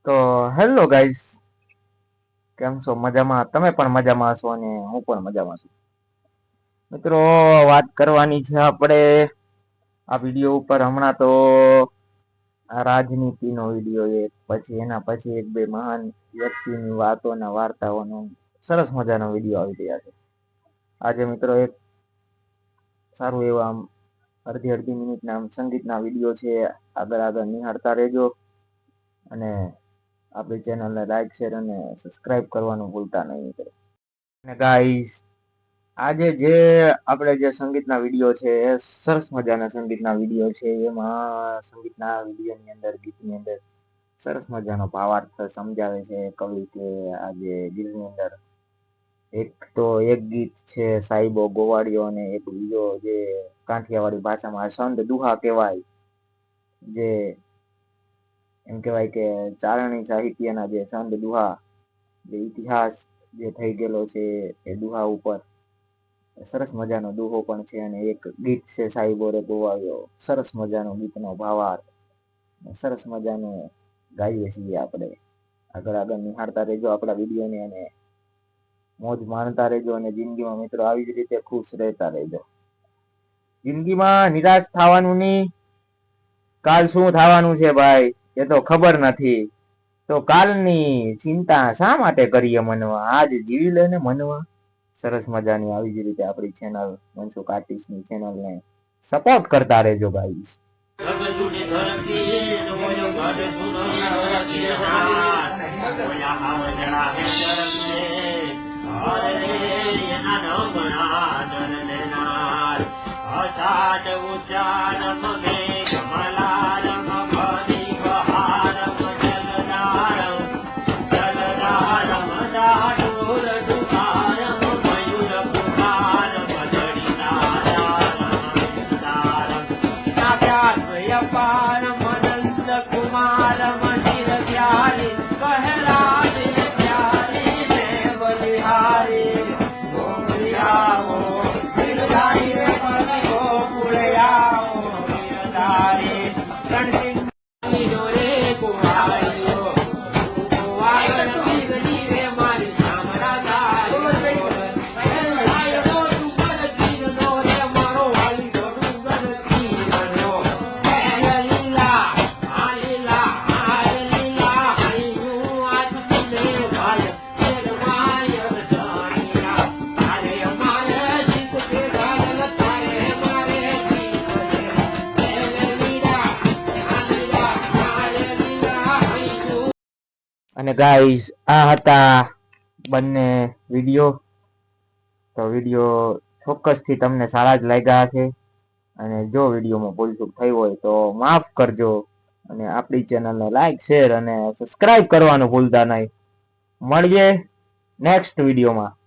તો hello guys, કેમ છો? મજામાં? તમે પણ મજામાં છો અને હું પણ મજામાં છું. મિત્રો, વાત કરવાની છે આપણે આ વિડીયો ઉપર. હમણાં તો આ રાજનીતિનો વિડીયો એક, પછી એના પછી એક બે મહાન વ્યક્તિની વાતોના વાર્તાઓનો સરસ મજાનો વિડીયો આવી રહ્યા છે. આજે મિત્રો એક સારું એવા આમ અડધી અડધી મિનિટના આમ સંગીતના વિડીયો છે. આગળ નિહાળતા રહેજો અને આપણી ચેનલને લાઈક શેર અને સબસ્ક્રાઇબ કરવાનું ભૂલતા નહીં. અને ગાઈસ, આજે જે આપણે જે સંગીતના વિડીયો છે એ સરસ મજાના સંગીતના વિડીયો છે. એમાં સંગીતના વિડીયોની અંદર, ગીતની અંદર સરસ મજાનો ભાવાર્થ સમજાવે છે કવિ કે આજે દિલની અંદર. એક ગીત છે સાઈબો ગોવાળિયો અને એક બીજો જે કાઠિયાવાડી ભાષામાં સંત દુહા કહેવાય, જે એમ કહેવાય કે ચારણી સાહિત્યના જે સંત દુહા, જે ઇતિહાસ જે થઈ ગયેલો છે એ દુહા ઉપર સરસ મજાનો દુહો પણ છે. અને એક ગીત છે સાઈબો રે ગોવાળિયો. સરસ મજાનો ગીતનો ભાવાર્થ સરસ મજાનું ગાઈએ છીએ આપણે. આગળ નિહાળતા રહેજો આપણા વિડીયોને અને મોજ માણતા રહેજો. અને જિંદગીમાં મિત્રો આવી જ રીતે ખુશ રહેતા રહેજો. જિંદગીમાં નિરાશ થવાનું નહીં. કાલ શું થવાનું છે ભાઈ એ તો ખબર નથી. તો કાલની ચિંતા શા માટે કરીએ મનવા? આજ જીવી લે ને મનવા. સરસ મજાની આવી જ રીતે આપણી ચેનલ મનસુખ આર્ટિસ્ટની ચેનલને સપોર્ટ કરતા રહેજો ગાઈસ. અને ગાઈસ, આ હતા બંને વિડીયો. તો વિડીયો ચોક્કસથી તમને સારા જ લાગ્યા હશે. અને જો વિડીયોમાં ભૂલચૂક થઈ હોય તો માફ કરજો. અને આપણી ચેનલને લાઈક શેર અને સબસ્ક્રાઇબ કરવાનું ભૂલતા નહીં. મળીએ નેક્સ્ટ વિડીયોમાં.